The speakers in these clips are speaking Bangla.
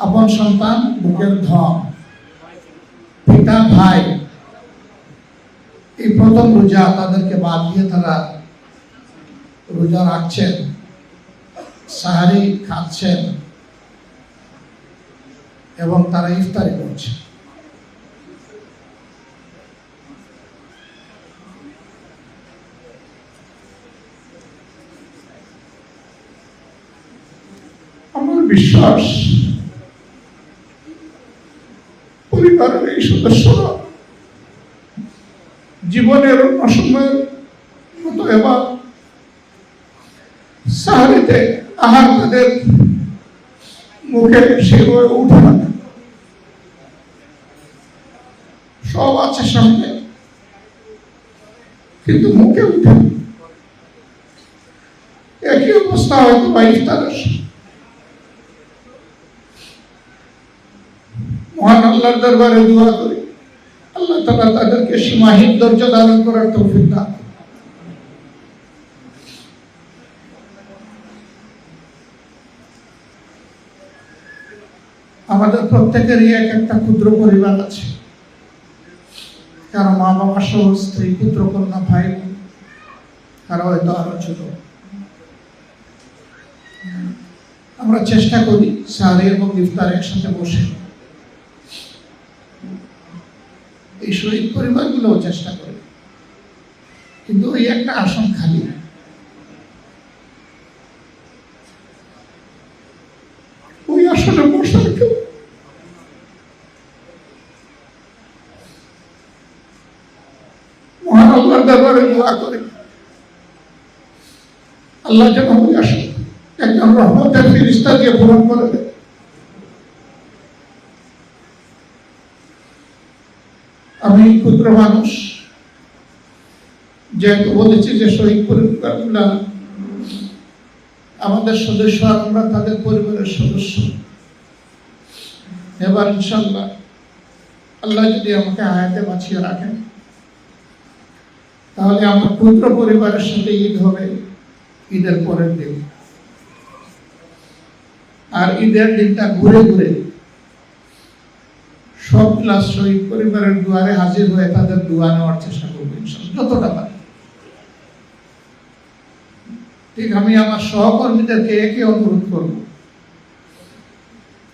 আপন সন্তান, বুকের ধন, পিতা, ভাই, এই প্রথম রোজা তাদেরকে বাদ দিয়ে তারা রোজা রাখছেন, সাহারি খাচ্ছেন এবং তারা ইফতারি করছে। আমার বিশ্বাস পরিবারের এই সদস্যরা জীবনের অন্য সময়ের মতো এবার সাহারিতে আহার তাদের মুখে সেভাবে উঠে না, সব আছে সামনে কিন্তু মুখে উঠে না। একই অবস্থা হয়তো বা ইফতারের। মহান আল্লাহর দরবারে দোয়া করি আল্লাহ তাআলা তাদেরকে সীমাহীন ধৈর্য ধারণ করার তৌফিক দান। আমাদের প্রত্যেকেরই এক একটা ক্ষুদ্র পরিবার আছে, কারো মা বাবা সহ স্ত্রী, পুত্র কন্যা, ভাই, কারো হয়তো আরো ছোট। আমরা চেষ্টা করি সাহারি এবং ইফতার একসাথে বসে, এই শহীদ পরিবারগুলোও চেষ্টা করে, কিন্তু ওই একটা আসন খালি। ওই আসনে বসার কেউ মহান আল্লাহর দরবারে দোয়া করে আল্লাহ যেন ওই আসন একজন রহমতের ফেরেশতা দিয়ে পূরণ করে দেয়। আমি ক্ষুদ্র মানুষ, যেহেতু বলেছি যে শহীদ পরিবারগুলা আমাদের সদস্য, আমরা তাদের পরিবারের সদস্য। এবার ইনশাআল্লাহ আল্লাহ যদি আমাকে হায়াতে বাঁচিয়ে রাখেন, তাহলে আমার ক্ষুদ্র পরিবারের সাথে ঈদ হবে ঈদের পরের দিন। আর ঈদের দিনটা ঘুরে ঘুরে সবগুলা শহীদ পরিবারের দুয়ারে হাজির হয়ে তাদের দোয়া নেওয়ার চেষ্টা করবো ইনশাআল্লাহ, যতটা পারি। ঠিক আমি আমার সহকর্মীদেরকে একই অনুরোধ করব,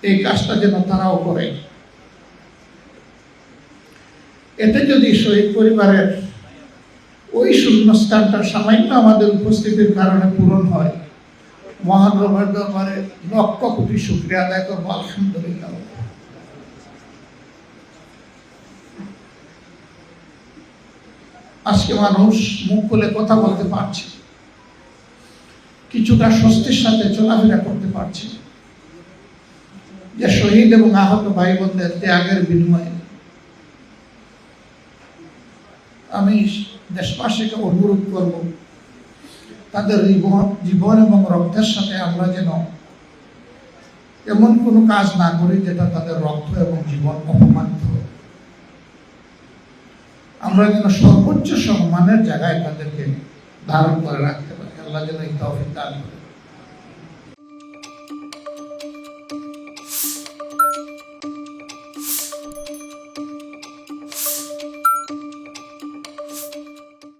এই কাজটা যেন তারাও করে। এতে যদি শহীদ পরিবারের ওই শূন্যস্থানটা সামান্য আমাদের উপস্থিতির কারণে পূরণ হয়, মহান রবের দরবারে লক্ষ কোটি শুকরিয়া আদায় করবো, আলহামদুলিল্লাহ। আজকে মানুষ মুখ খুলে কথা বলতে পারছে, কিছুটা স্বস্তির সাথে চলাফেরা করতে পারছে, যে শহীদ এবং আহত ভাই বোনদের ত্যাগের বিনিময়ে। আমি দেশবাসীকে অনুরোধ করব, তাদের জীবন এবং রক্তের সাথে আমরা যেন এমন কোনো কাজ না করি যেটা তাদের রক্ত এবং জীবন অপমানিত হয়। আমরা যেন সর্বোচ্চ সম্মানের জায়গায় তাদেরকে ধারণ করে রাখতে পারি। আল্লাহ যেন এই তৌফিক দান করেন।